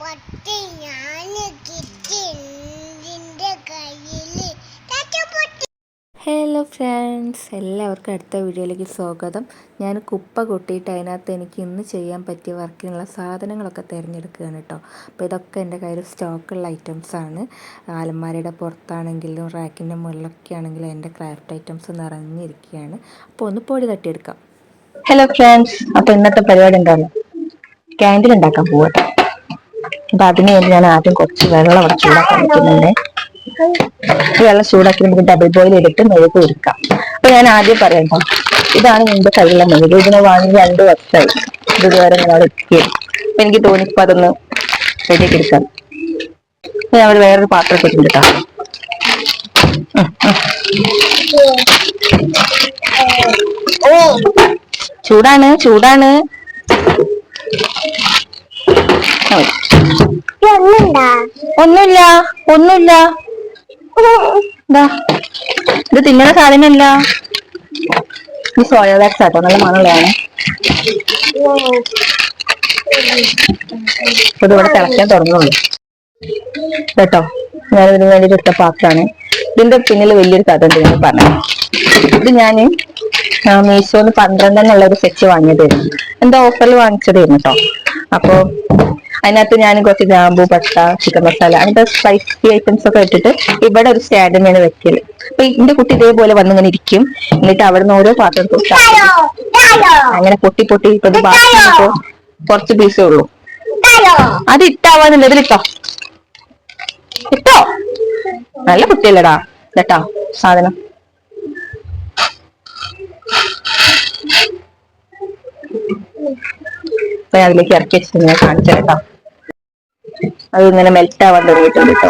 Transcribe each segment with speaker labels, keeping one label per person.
Speaker 1: പൊട്ടി ഞാൻ കിട്ടി നിന്റെ കയ്യിൽ പൊട്ടി.
Speaker 2: ഹലോ ഫ്രണ്ട്സ്, എല്ലാവർക്കും അടുത്ത വീഡിയോയിലേക്ക് സ്വാഗതം. ഞാൻ കുപ്പ കൊട്ടിയിട്ട് അതിനകത്ത് എനിക്ക് ഇന്ന് ചെയ്യാൻ പറ്റിയ വർക്കിനുള്ള സാധനങ്ങളൊക്കെ തിരഞ്ഞെടുക്കുകയാണ് കേട്ടോ. അപ്പോൾ ഇതൊക്കെ എൻ്റെ കയ്യിൽ സ്റ്റോക്കുള്ള ഐറ്റംസാണ്. അലമാരയുടെ പുറത്താണെങ്കിലും റാക്കിൻ്റെ മുകളിലൊക്കെ ആണെങ്കിലും എൻ്റെ ക്രാഫ്റ്റ് ഐറ്റംസ് നിറഞ്ഞിരിക്കുകയാണ്. അപ്പോൾ ഒന്ന് പൊടി തട്ടിയെടുക്കാം.
Speaker 3: ഹലോ ഫ്രണ്ട്സ്, അപ്പോൾ ഇന്നത്തെ പരിപാടി എന്താണ്? ക്യാൻഡിൽ ഉണ്ടാക്കാൻ പോകട്ടെ. അപ്പം അതിന് വേണ്ടി ഞാൻ ആദ്യം കുറച്ച് വെള്ളം അവിടെ ചൂടാക്കാൻ വെക്കുന്നുണ്ട്. ഈ വെള്ളം ചൂടാക്കി നമുക്ക് ഡബിൾ ബോയിൽ ചെയ്തിട്ട് മെഴുക് ഒരുക്കാം. അപ്പൊ ഞാൻ ആദ്യം പറയാം, ഇതാണ് എന്റെ കയ്യിലുള്ള മെഴുക്. ഇതിനെ വാങ്ങി 2 വർഷമായി. ഇതുവരെ ഞാൻ എത്തിയത്. അപ്പൊ എനിക്ക് തോന്നിപ്പോ അതൊന്ന് റെഡിയാക്കി എടുക്കാം. ഞാൻ അവിടെ വേറൊരു പാത്രം ഇട്ടിട്ടാ. ചൂടാണ് ചൂടാണ്. ഒന്നുമില്ല ഒന്നുമില്ല. ഇത് തിന്നണ സാധനമല്ല, ഈ സോയ വാക്സ് ആട്ടോ. നല്ല മണമുള്ളതാണ്. ഇതിവിടെ തിളക്കാൻ തുടങ്ങുള്ളൂ കേട്ടോ. ഞാനിതിന് വേണ്ടിയിട്ട് ഇട്ട പാത്രമാണ്. ഇതിന്റെ പിന്നിൽ വലിയൊരു കഥ ഉണ്ട് ഞാൻ പറഞ്ഞു. ഇത് ഞാന് മീഷോന്ന് 12 ഒരു സെറ്റ് വാങ്ങിയതായിരുന്നു. എന്താ ഓഫറിൽ വാങ്ങിച്ചതായിരുന്നു കേട്ടോ. അപ്പൊ അതിനകത്ത് ഞാൻ കുറച്ച് ഗ്രാമ്പൂ, പട്ട, ചിക്കൻ മസാല അങ്ങനത്തെ സ്പൈസി ഐറ്റംസ് ഒക്കെ ഇട്ടിട്ട് ഇവിടെ ഒരു സ്റ്റാൻഡിനാണ് വെക്കല്. അപ്പൊ എന്റെ കുട്ടി ഇതേപോലെ വന്നിങ്ങനെ ഇരിക്കും. എന്നിട്ട് അവിടെ നിന്ന് ഓരോ പാത്രം അങ്ങനെ പൊട്ടി പൊട്ടി ഇപ്പൊ ബാക്കി കുറച്ച് പീസേ ഉള്ളൂ. അത് ഇട്ടാവാന്നില്ല, ഇതിലിട്ടോ ഇട്ടോ. നല്ല കുട്ടിയല്ലടാ കേട്ടോ സാധനം. അപ്പൊ അതിലേക്ക് ഇറക്കി വെച്ചിട്ട് ഞാൻ കാണിച്ചു കേട്ടോ. അത് ഇങ്ങനെ മെൽറ്റ് ആവാൻ തുടങ്ങിയിട്ടുണ്ട് കേട്ടോ.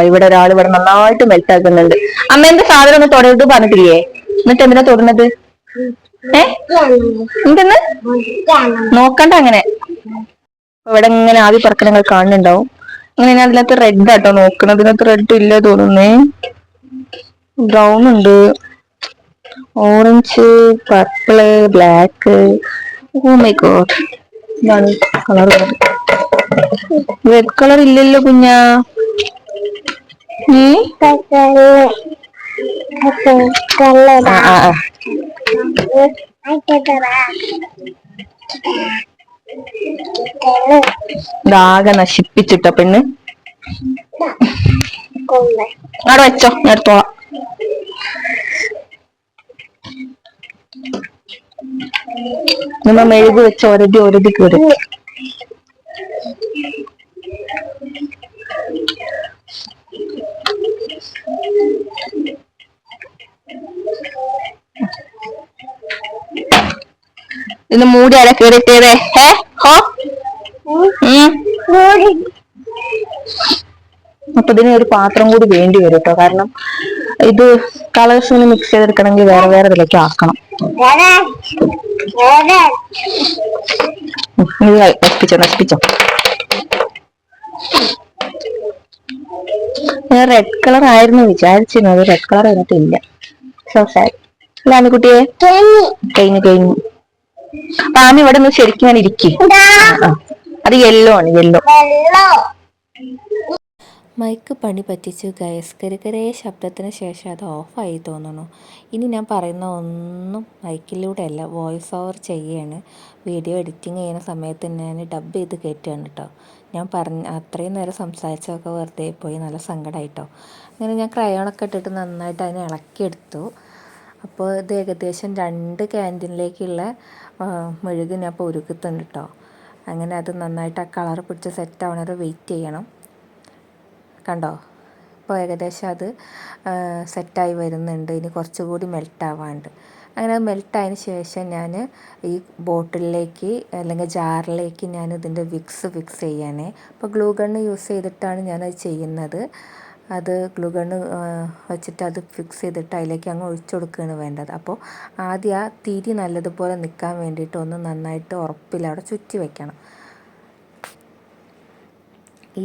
Speaker 3: ഇവിടെ ഒരാൾ ഇവിടെ നന്നായിട്ട് മെൽറ്റ് ആക്കുന്നുണ്ട്. അമ്മ എന്റെ സാധനം ഒന്ന് തൊടരുത് പറഞ്ഞിട്ടില്ലേ? എന്നിട്ട് എന്തിനാ തൊടുന്നത്? എന്തെന്ന് നോക്കണ്ട അങ്ങനെ. ഇവിടെ ഇങ്ങനെ ആവി പറക്കണങ്ങൾ കാണുന്നുണ്ടാവും. അങ്ങനെ ഞാൻ അതിനകത്ത് റെഡ് ആട്ടോ നോക്കണത്. ഇതിനകത്ത് റെഡ് ഇല്ല തോന്നുന്നേ. ബ്രൗൺ ഉണ്ട്, orange, purple, black. Oh my god, ഇതാണ് കളർ. റെഡ് കളർ ഇല്ലല്ലോ കുഞ്ഞാ. ഇതാകെ നശിപ്പിച്ചിട്ട പെണ്ണ്. അവിടെ വെച്ചോ, ഞാൻ എടുത്തോളാം. നമ്മ മെഴുക് വെച്ച് ഒരതി കയറി. ഇന്ന് മൂടി ആരാ കയറിട്ടേതേ? അപ്പൊ ഇതിന് ഒരു പാത്രം കൂടി വേണ്ടി വരും കേട്ടോ. കാരണം ഇത് കളേഴ്സ് മിക്സ് ചെയ്തെടുക്കണമെങ്കിൽ വേറെ വേറെ ഇതിലേക്ക് ആക്കണം. നശിപ്പിച്ചോ. ഞാൻ റെഡ് കളർ ആയിരുന്നു വിചാരിച്ചിരുന്നത്. റെഡ് കളർ അതിനകത്തില്ല. So sad. അല്ലാന്ന് കുട്ടിയെ കഴിഞ്ഞു. പാമി ഇവിടെ നിന്ന് ശരിക്കും ഞാൻ ഇരിക്കും. അത് യെല്ലോ ആണ്, യെല്ലോ.
Speaker 2: മൈക്ക് പണി പറ്റിച്ചു ഗൈസ്. കരകരേ ശബ്ദത്തിന് ശേഷം അത് ഓഫായി തോന്നുന്നു. ഇനി ഞാൻ പറയുന്ന ഒന്നും മൈക്കിലൂടെ അല്ല, വോയിസ് ഓവർ ചെയ്യാണ്. വീഡിയോ എഡിറ്റിംഗ് ചെയ്യുന്ന സമയത്ത് ഞാൻ ഡബ് ചെയ്ത് കയറ്റുകയാണ് കേട്ടോ. ഞാൻ അത്രയും നേരം സംസാരിച്ചതൊക്കെ വെറുതെ പോയി. നല്ല സങ്കടമായിട്ടോ. അങ്ങനെ ഞാൻ ക്രയോണൊക്കെ ഇട്ടിട്ട് നന്നായിട്ട് അതിനെ ഇളക്കിയെടുത്തു. അപ്പോൾ ഇത് ഏകദേശം 2 ക്യാൻറ്റീനിലേക്കുള്ള മെഴുക് ഞാൻ ഇപ്പോൾ ഉരുക്കുന്നുണ്ട് കേട്ടോ. അങ്ങനെ അത് നന്നായിട്ട് ആ കളർ പിടിച്ച് സെറ്റ് ആവണത് വെയിറ്റ് ചെയ്യണം. കണ്ടോ, ഇപ്പോൾ ഏകദേശം അത് സെറ്റായി വരുന്നുണ്ട്. ഇനി കുറച്ചുകൂടി മെൽട്ടാവാണ്ട്. അങ്ങനെ മെൽട്ടായതിന് ശേഷം ഞാൻ ഈ ബോട്ടിലിലേക്ക് അല്ലെങ്കിൽ ജാറിലേക്ക് ഞാൻ ഇതിൻ്റെ വിക്സ് ഫിക്സ് ചെയ്യാനേ. അപ്പോൾ ഗ്ലൂ ഗണ്ണ് യൂസ് ചെയ്തിട്ടാണ് ഞാനത് ചെയ്യുന്നത്. അത് ഗ്ലൂ ഗണ്ണ് വെച്ചിട്ട് അത് ഫിക്സ് ചെയ്തിട്ട് അതിലേക്ക് അങ്ങ് ഒഴിച്ചു കൊടുക്കുകയാണ് വേണ്ടത്. അപ്പോൾ ആദ്യം ആ തിരി നല്ലതുപോലെ നിൽക്കാൻ വേണ്ടിയിട്ട് ഒന്ന് നന്നായിട്ട് ഉറപ്പിൽ അവിടെ ചുറ്റി വെക്കണം. ഈ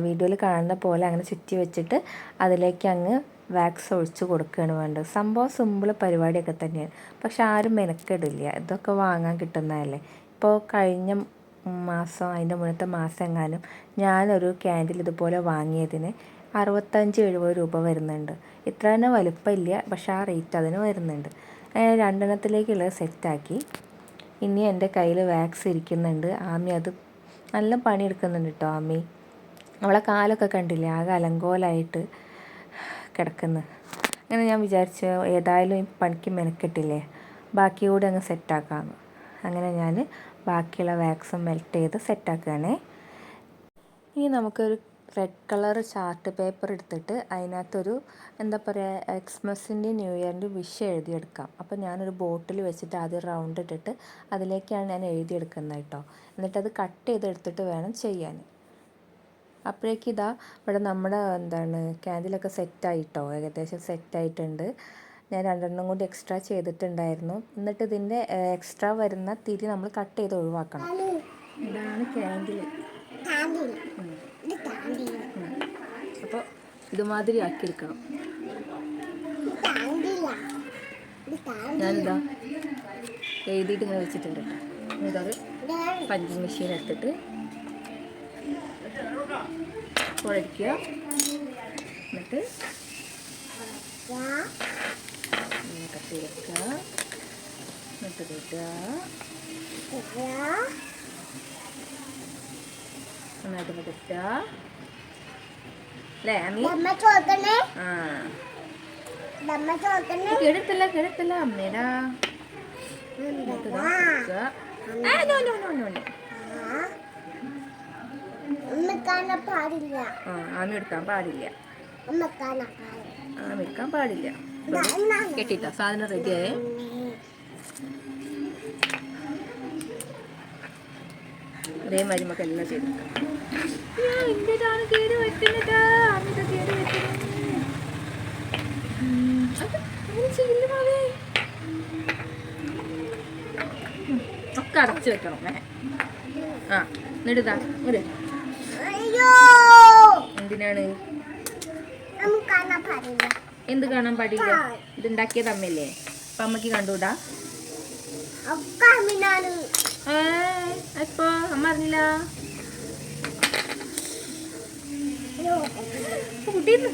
Speaker 2: വീഡിയോയിൽ കാണുന്ന പോലെ അങ്ങനെ ചുറ്റി വെച്ചിട്ട് അതിലേക്ക് അങ്ങ് വാക്സ് ഒഴിച്ച് കൊടുക്കുകയാണ് വേണ്ടത്. സംഭവം സിമ്പിൾ പരിപാടിയൊക്കെ തന്നെയാണ്. പക്ഷെ ആരും മെനക്കെടില്ല. ഇതൊക്കെ വാങ്ങാൻ കിട്ടുന്നതല്ലേ. ഇപ്പോൾ കഴിഞ്ഞ മാസം അതിൻ്റെ മുന്നത്തെ മാസം എങ്ങാനും ഞാനൊരു ക്യാൻഡിൽ ഇതുപോലെ വാങ്ങിയതിന് 65-70 രൂപ വരുന്നുണ്ട്. ഇത്ര തന്നെ വലുപ്പമില്ല, പക്ഷേ ആ റേറ്റ് അതിന് വരുന്നുണ്ട്. രണ്ടെണ്ണത്തിലേക്കുള്ളത് സെറ്റാക്കി. ഇനി എൻ്റെ കയ്യിൽ വാക്സ് ഇരിക്കുന്നുണ്ട്. ആമി അത് നല്ല പണിയെടുക്കുന്നുണ്ട് കേട്ടോ. ആമി അവളെ കാലൊക്കെ കണ്ടില്ലേ, ആകെ അലങ്കോലായിട്ട് കിടക്കുന്നു. അങ്ങനെ ഞാൻ വിചാരിച്ചു ഏതായാലും ഈ പണിക്ക് മെനക്കെട്ടില്ലേ, ബാക്കി കൂടി അങ്ങ് സെറ്റാക്കാമെന്ന്. അങ്ങനെ ഞാൻ ബാക്കിയുള്ള വാക്സും മെൽറ്റ് ചെയ്ത് സെറ്റാക്കുകയാണേ. ഇനി നമുക്കൊരു റെഡ് കളർ ചാർട്ട് പേപ്പർ എടുത്തിട്ട് അതിനകത്തൊരു എന്താ പറയുക, എക്സ്മസിൻ്റെ ന്യൂ ഇയറിൻ്റെ വിഷ് എഴുതിയെടുക്കാം. അപ്പോൾ ഞാനൊരു ബോട്ടിൽ വെച്ചിട്ട് ആദ്യം റൗണ്ട് ഇട്ടിട്ട് അതിലേക്കാണ് ഞാൻ എഴുതിയെടുക്കുന്നത് കേട്ടോ. എന്നിട്ടത് കട്ട് ചെയ്തെടുത്തിട്ട് വേണം ചെയ്യാൻ. അപ്പോഴേക്കും ഇതാ ഇവിടെ നമ്മുടെ ക്യാൻഡിലൊക്കെ സെറ്റായിട്ടോ, ഏകദേശം സെറ്റായിട്ടുണ്ട്. ഞാൻ 2 കൂടി എക്സ്ട്രാ ചെയ്തിട്ടുണ്ടായിരുന്നു. എന്നിട്ട് ഇതിൻ്റെ എക്സ്ട്രാ വരുന്ന തിരി നമ്മൾ കട്ട് ചെയ്ത് ഒഴിവാക്കണം. ഇതാണ് ക്യാൻഡിൽ. അപ്പോൾ ഇതുമാതിരി ആക്കിയെടുക്കണം. ഞാനിതാ എഴുതിയിട്ട് ഇങ്ങനെ വെച്ചിട്ടുണ്ട് കേട്ടോ. ഇതൊരു പഞ്ചിങ് മെഷീൻ എടുത്തിട്ട് കുഴയ്ക്കുക. എന്നിട്ട് കത്തി വെക്കുക. എന്നിട്ട് വെക്കുക. നന്നായിട്ട് വെക്കുക അല്ലേ അമ്മി? കിടത്തില്ല അമ്മേടാ. ആമി എടുക്കാൻ പാടില്ല. ആമി എടുക്കാൻ പാടില്ല. കെട്ടിട്ടോ, സാധനം റെഡിയായേ. അതേമാതിരി നമുക്ക് എല്ലാം ചെയ്തിട്ടാണ് കേട് വെക്കുന്നത്. അമിത കേട് വെക്കുന്നത് ഒക്കെ അടച്ചു വെക്കണം. ആ എന്നിട്ടാ ഒരു എന്തിനാണ് എന്ത് കാണാൻ പാടില്ല? ഇത് ഉണ്ടാക്കിയത് അമ്മയല്ലേ, അപ്പൊ അമ്മക്ക് കണ്ടൂടാ. അപ്പൊ അമ്മ അറിഞ്ഞില്ല. കുട്ടീന്ന്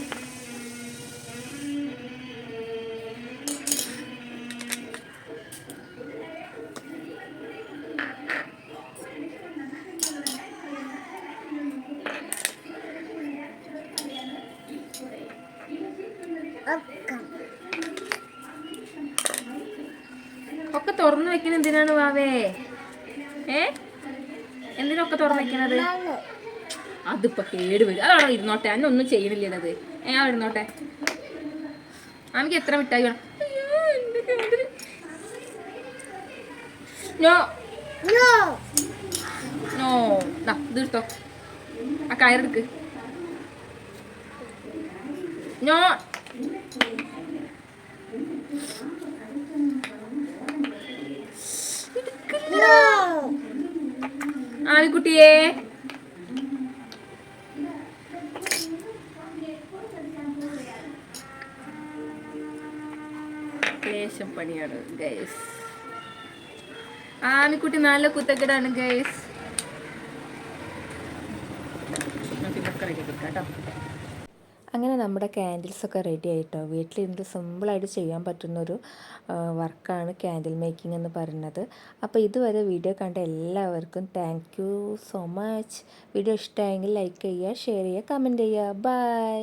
Speaker 2: ഒക്കെ തുറന്നു വെക്കുന്നത് എന്തിനാണ് വാവേ? എന്തിനൊക്കെ തുറന്നു വെക്കണത്? അതിപ്പോ കേട് വരും. അതവിടെ ഇരുന്നോട്ടെ, അന്നൊന്നും ചെയ്യണില്ലത്. അവിടെ ഇരുന്നോട്ടെ. എനിക്ക് എത്ര മിഠായി വേണം? ഇത് എടുത്തോ, ആ കയറെടുക്ക്. ആമിക്കുട്ടിയെ ലേശം പണിയാണ് ഗൈസ്. ആമിക്കുട്ടി നല്ല കുത്തക്കെടാണ് ഗൈസ്. കേട്ടോ. അങ്ങനെ നമ്മുടെ ക്യാൻഡിൽസൊക്കെ റെഡി ആയിട്ടോ. വീട്ടിലിരുന്ന് സിമ്പിളായിട്ട് ചെയ്യാൻ പറ്റുന്നൊരു വർക്കാണ് ക്യാൻഡിൽ മേക്കിംഗ് എന്ന് പറയുന്നത്. അപ്പോൾ ഇതുവരെ വീഡിയോ കണ്ട എല്ലാവർക്കും thank you so much. Video ഇഷ്ടമായെങ്കിൽ ലൈക്ക് ചെയ്യുക, ഷെയർ ചെയ്യുക, കമൻറ്റ് ചെയ്യുക. ബൈ.